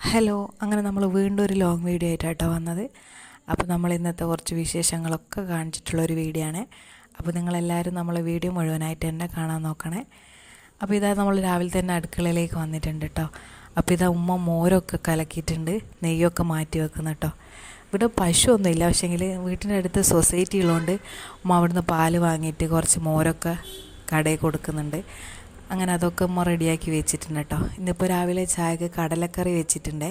Hello, അങ്ങനെ നമ്മൾ വീണ്ടും ഒരു ലോങ് വീഡിയോ ആയിട്ടാണ് വന്നത്. അപ്പോൾ നമ്മൾ ഇന്നത്തെ കുറച്ച് വിശേഷങ്ങളൊക്കെ കാണിച്ചിട്ടുള്ളൊരു വീഡിയോ ആണ്. അപ്പോൾ നിങ്ങളെല്ലാവരും നമ്മളെ വീഡിയോ മുഴുവനായിട്ട് തന്നെ കാണാൻ നോക്കണേ. അപ്പോൾ ഇതാ നമ്മൾ രാവിലെ തന്നെ അടുക്കളയിലേക്ക് വന്നിട്ടുണ്ട് കേട്ടോ. അപ്പോൾ ഇതാ ഉമ്മ മോരൊക്കെ കലക്കിയിട്ടുണ്ട്, നെയ്യൊക്കെ മാറ്റി വെക്കുന്നു കേട്ടോ. ഇവിടെ പശുവൊന്നുമില്ല, പക്ഷേങ്കിൽ വീട്ടിൻ്റെ അടുത്ത് സൊസൈറ്റി ഉള്ളതുകൊണ്ട് ഉമ്മ അവിടുന്ന് പാല് വാങ്ങിയിട്ട് കുറച്ച് മോരൊക്കെ കടയിൽ കൊടുക്കുന്നുണ്ട്. അങ്ങനെ അതൊക്കെ ഉമ്മ റെഡിയാക്കി വെച്ചിട്ടുണ്ട് കേട്ടോ. ഇന്നിപ്പോൾ രാവിലെ ചായക്ക് കടലക്കറി വെച്ചിട്ടുണ്ട്.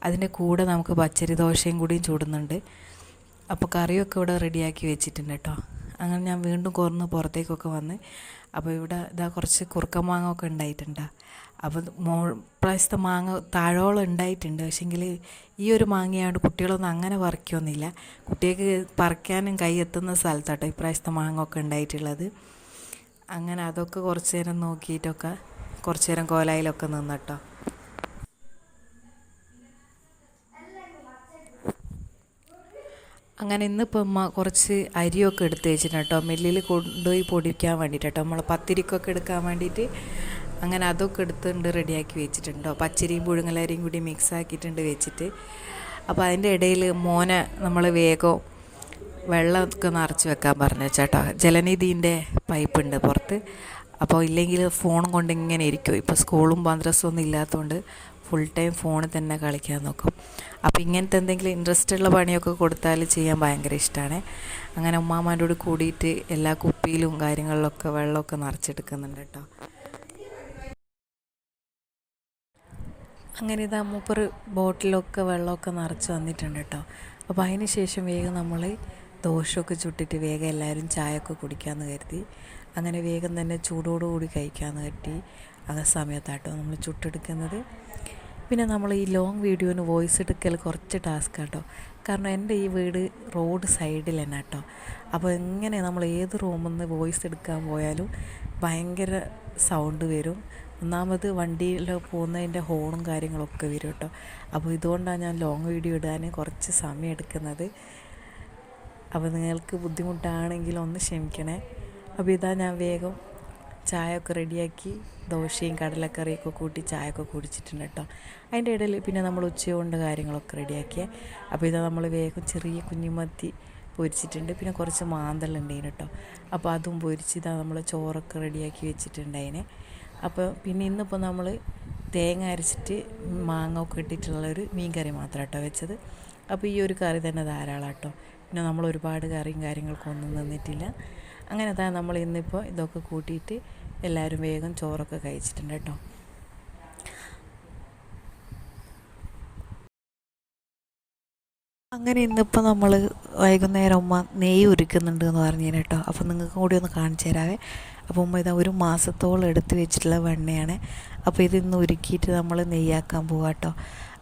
അതിൻ്റെ കൂടെ നമുക്ക് പച്ചരി ദോശയും കൂടിയും ചൂടുന്നുണ്ട്. അപ്പോൾ കറിയൊക്കെ ഇവിടെ റെഡിയാക്കി വെച്ചിട്ടുണ്ട് കേട്ടോ. അങ്ങനെ ഞാൻ വീണ്ടും കുറന്ന് പുറത്തേക്കൊക്കെ വന്ന് അപ്പോൾ ഇവിടെ ഇതാ കുറച്ച് കുറുക്കൻ മാങ്ങ ഒക്കെ ഉണ്ടായിട്ടുണ്ട്. അപ്പോൾ പ്രാവശ്യത്തെ മാങ്ങ താഴോളം ഉണ്ടായിട്ടുണ്ട്. പക്ഷേങ്കിൽ ഈ ഒരു മാങ്ങയാണ്ട് കുട്ടികളൊന്നും അങ്ങനെ പറിക്കൊന്നുമില്ല. കുട്ടികൾക്ക് പറിക്കാനും കൈ എത്തുന്ന സ്ഥലത്താട്ടോ ഇപ്രാവശ്യത്തെ മാങ്ങ ഒക്കെ ഉണ്ടായിട്ടുള്ളത്. അങ്ങനെ അതൊക്കെ കുറച്ച് നേരം നോക്കിയിട്ടൊക്കെ കുറച്ച് നേരം കോലായിലൊക്കെ നിന്നിട്ടോ. അങ്ങനെ ഇന്നിപ്പോൾ ഉമ്മ കുറച്ച് അരിയൊക്കെ എടുത്ത് വെച്ചിട്ടുണ്ട് കേട്ടോ, മില്ലിൽ കൊണ്ടുപോയി പൊടിക്കാൻ വേണ്ടിയിട്ട് കേട്ടോ, നമ്മൾ പത്തിരിക്കൊക്കെ എടുക്കാൻ വേണ്ടിയിട്ട്. അങ്ങനെ അതൊക്കെ എടുത്തുകൊണ്ട് റെഡിയാക്കി വെച്ചിട്ടുണ്ടോ. പച്ചരിയും പുഴുങ്ങലരിയും കൂടി മിക്സ് ആക്കിയിട്ടുണ്ട് വെച്ചിട്ട്. അപ്പോൾ അതിൻ്റെ ഇടയിൽ മോനെ നമ്മൾ വേഗം വെള്ളമൊക്കെ നിറച്ച് വെക്കാൻ പറഞ്ഞു ചേട്ടാ. ജലനിധീൻ്റെ പൈപ്പ് ഉണ്ട് പുറത്ത്. അപ്പോൾ ഇല്ലെങ്കിൽ ഫോൺ കൊണ്ട് ഇങ്ങനെ ഇരിക്കും. ഇപ്പോൾ സ്കൂളും മദ്രസയും ഒന്നും ഇല്ലാത്തതുകൊണ്ട് ഫുൾ ടൈം ഫോണിൽ തന്നെ കളിക്കാൻ നോക്കും. അപ്പോൾ ഇങ്ങനത്തെ എന്തെങ്കിലും ഇൻട്രസ്റ്റ് ഉള്ള പണിയൊക്കെ കൊടുത്താൽ ചെയ്യാൻ ഭയങ്കര ഇഷ്ടമാണ്. അങ്ങനെ ഉമ്മാമാൻ്റെ കൂടെ കൂടിയിട്ട് എല്ലാ കുപ്പിയിലും കാര്യങ്ങളിലൊക്കെ വെള്ളമൊക്കെ നിറച്ചെടുക്കുന്നുണ്ട് കേട്ടോ. അങ്ങനെ ഇതാ മൂപ്പർ ബോട്ടിലൊക്കെ വെള്ളമൊക്കെ നിറച്ച് വന്നിട്ടുണ്ട് കേട്ടോ. അപ്പോൾ അതിന് ശേഷം വേഗം നമ്മൾ ദോശയൊക്കെ ചുട്ടിട്ട് വേഗം എല്ലാവരും ചായയൊക്കെ കുടിക്കാമെന്ന് കരുതി. അങ്ങനെ വേഗം തന്നെ ചൂടോടുകൂടി കഴിക്കാമെന്ന് കരുതി. ആ സമയത്താട്ടോ നമ്മൾ ചുട്ടെടുക്കുന്നത്. പിന്നെ നമ്മൾ ഈ ലോങ് വീഡിയോന് വോയിസ് എടുക്കൽ കുറച്ച് ടാസ്ക് കേട്ടോ. കാരണം എൻ്റെ ഈ വീട് റോഡ് സൈഡിൽ തന്നെ കേട്ടോ. അപ്പോൾ എങ്ങനെ നമ്മൾ ഏത് റൂമിൽ നിന്ന് വോയിസ് എടുക്കാൻ പോയാലും ഭയങ്കര സൗണ്ട് വരും. ഒന്നാമത് വണ്ടിയിൽ പോകുന്നതിൻ്റെ ഹോണും കാര്യങ്ങളൊക്കെ വരും കേട്ടോ. അപ്പോൾ ഇതുകൊണ്ടാണ് ഞാൻ ലോങ് വീഡിയോ ഇടാൻ കുറച്ച് സമയം എടുക്കുന്നത്. അപ്പോൾ നിങ്ങൾക്ക് ബുദ്ധിമുട്ടാണെങ്കിൽ ഒന്ന് ക്ഷമിക്കണേ. അപ്പോൾ ഇതാ ഞാൻ വേഗം ചായയൊക്കെ റെഡിയാക്കി ദോശയും കടലക്കറിയൊക്കെ കൂട്ടി ചായയൊക്കെ കുടിച്ചിട്ടുണ്ട് കേട്ടോ. അതിൻ്റെ ഇടയിൽ പിന്നെ നമ്മൾ ഉച്ചകൊണ്ട് കാര്യങ്ങളൊക്കെ റെഡിയാക്കിയേ. അപ്പോൾ ഇതാ നമ്മൾ വേഗം ചെറിയ കുഞ്ഞുമത്തി പൊരിച്ചിട്ടുണ്ട്. പിന്നെ കുറച്ച് മാന്തളുണ്ടതിന് കേട്ടോ. അപ്പോൾ അതും പൊരിച്ച് ഇതാ നമ്മൾ ചോറൊക്കെ റെഡിയാക്കി വെച്ചിട്ടുണ്ട് അതിനെ. അപ്പോൾ പിന്നെ ഇന്നിപ്പോൾ നമ്മൾ തേങ്ങ അരച്ചിട്ട് മാങ്ങ ഒക്കെ ഇട്ടിട്ടുള്ളൊരു മീൻ കറി മാത്രം കേട്ടോ വെച്ചത്. അപ്പോൾ ഈ ഒരു കറി തന്നെ ധാരാളം കേട്ടോ. പിന്നെ നമ്മൾ ഒരുപാട് കറിയും കാര്യങ്ങൾക്കൊന്നും നിന്നിട്ടില്ല. അങ്ങനെ താ നമ്മൾ ഇന്നിപ്പോൾ ഇതൊക്കെ കൂട്ടിയിട്ട് എല്ലാവരും വേഗം ചോറൊക്കെ കഴിച്ചിട്ടുണ്ട് കേട്ടോ. അങ്ങനെ ഇന്നിപ്പോൾ നമ്മൾ വൈകുന്നേരം ഉമ്മ നെയ്യ് ഉരുക്കുന്നുണ്ട് എന്ന് പറഞ്ഞു കേട്ടോ. അപ്പോൾ നിങ്ങൾക്ക് കൂടി ഒന്ന് കാണിച്ചു തരാവേ. അപ്പോൾ ഉമ്മ ഇതാ ഒരു മാസത്തോളം എടുത്ത് വെച്ചിട്ടുള്ള വെണ്ണയാണ്. അപ്പോൾ ഇതിന്ന് ഉരുക്കിയിട്ട് നമ്മൾ നെയ്യാക്കാൻ പോകാം കേട്ടോ.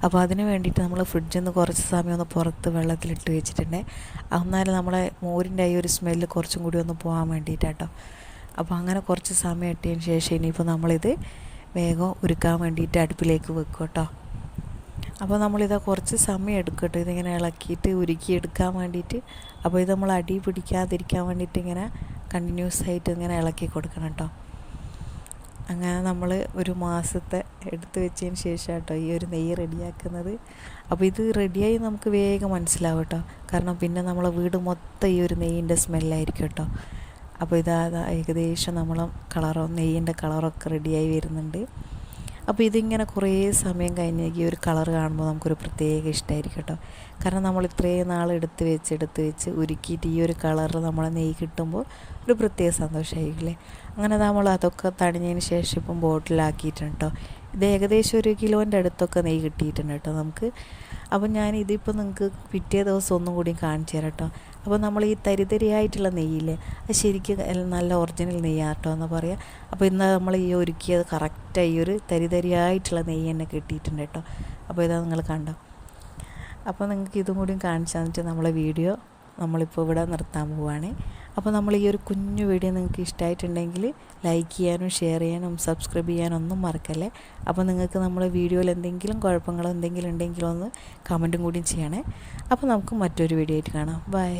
അപ്പോൾ അതിന് വേണ്ടിയിട്ട് നമ്മൾ ഫ്രിഡ്ജിൽ നിന്ന് കുറച്ച് സമയം ഒന്ന് പുറത്ത് വെള്ളത്തിലിട്ട് വെച്ചിട്ടുണ്ട്. എന്നാലും നമ്മളെ മോരിൻ്റെ ഈ ഒരു സ്മെല്ല് കുറച്ചും കൂടി ഒന്ന് പോകാൻ വേണ്ടിയിട്ടാട്ടോ. അപ്പോൾ അങ്ങനെ കുറച്ച് സമയം ഇട്ടതിന് ശേഷം ഇനിയിപ്പോൾ നമ്മളിത് വേഗം ഉരുക്കാൻ വേണ്ടിയിട്ട് അടുപ്പിലേക്ക് വെക്കും കേട്ടോ. അപ്പോൾ നമ്മളിത് കുറച്ച് സമയം എടുക്കും കേട്ടോ, ഇതിങ്ങനെ ഇളക്കിയിട്ട് ഉരുക്കിയെടുക്കാൻ വേണ്ടിയിട്ട്. അപ്പോൾ ഇത് നമ്മൾ അടി പിടിക്കാതിരിക്കാൻ വേണ്ടിയിട്ട് ഇങ്ങനെ കണ്ടിന്യൂസ് ആയിട്ട് ഇങ്ങനെ ഇളക്കി കൊടുക്കണം കേട്ടോ. അങ്ങനെ നമ്മൾ ഒരു മാസത്തെ എടുത്ത് വെച്ചതിന് ശേഷം കേട്ടോ ഈ ഒരു നെയ്യ് റെഡിയാക്കുന്നത്. അപ്പോൾ ഇത് റെഡിയായി നമുക്ക് വേഗം മനസ്സിലാവും കേട്ടോ. കാരണം പിന്നെ നമ്മളെ വീട് മൊത്തം ഈ ഒരു നെയ്യിൻ്റെ സ്മെല്ലായിരിക്കും കേട്ടോ. അപ്പോൾ ഇതാ ഏകദേശം നമ്മളെ നെയ്യിൻ്റെ കളറൊക്കെ റെഡിയായി വരുന്നുണ്ട്. അപ്പോൾ ഇതിങ്ങനെ കുറേ സമയം കഴിഞ്ഞ് ഈ ഒരു കളർ കാണുമ്പോൾ നമുക്കൊരു പ്രത്യേക ഇഷ്ടമായിരിക്കും കേട്ടോ. കാരണം നമ്മൾ ഇത്രയും നാൾ എടുത്ത് വെച്ച് ഉരുക്കിയിട്ട് ഈ ഒരു കളറിൽ നമ്മളെ നെയ്യ് കിട്ടുമ്പോൾ ഒരു പ്രത്യേക സന്തോഷമായിരിക്കില്ലേ. അങ്ങനെ നമ്മൾ അതൊക്കെ തണിഞ്ഞതിന് ശേഷം ഇപ്പം ബോട്ടിലാക്കിയിട്ടുണ്ട് കേട്ടോ. ഇത് ഏകദേശം 1 കിലോൻ്റെ അടുത്തൊക്കെ നെയ്യ് കിട്ടിയിട്ടുണ്ട് കേട്ടോ നമുക്ക്. അപ്പം ഞാൻ ഇതിപ്പോൾ നിങ്ങൾക്ക് പിറ്റേ ദിവസം ഒന്നും കൂടി കാണിച്ചു തരാം കേട്ടോ. അപ്പോൾ നമ്മൾ ഈ തരിതരിയായിട്ടുള്ള നെയ്യില്ലേ, അത് ശരിക്കും നല്ല ഒറിജിനൽ നെയ്യാട്ടോ എന്ന് പറയാം. അപ്പോൾ ഇന്ന് നമ്മൾ ഈ ഒരുക്കിയത് കറക്റ്റായി ഈ ഒരു തരിതരിയായിട്ടുള്ള നെയ്യ് തന്നെ കിട്ടിയിട്ടുണ്ട് കേട്ടോ. അപ്പോൾ ഇതാ നിങ്ങൾ കണ്ടോ. അപ്പോൾ നിങ്ങൾക്ക് ഇതും കൂടി കാണിച്ചു തന്നിട്ട് നമ്മളെ വീഡിയോ നമ്മളിപ്പോൾ ഇവിടെ നിർത്താൻ പോവുകയാണ്. അപ്പോൾ നമ്മൾ ഈ ഒരു കുഞ്ഞു വീഡിയോ നിങ്ങൾക്ക് ഇഷ്ടമായിട്ടുണ്ടെങ്കിൽ ലൈക്ക് ചെയ്യാനും ഷെയർ ചെയ്യാനും സബ്സ്ക്രൈബ് ചെയ്യാനും ഒന്നും മറക്കല്ലേ. അപ്പോൾ നിങ്ങൾക്ക് നമ്മളെ വീഡിയോയിൽ എന്തെങ്കിലും കുഴപ്പങ്ങളോ എന്തെങ്കിലും ഉണ്ടെങ്കിലോ ഒന്ന് കമൻറ്റും കൂടി ചെയ്യണേ. അപ്പോൾ നമുക്ക് മറ്റൊരു വീഡിയോ ആയിട്ട് കാണാം. ബൈ.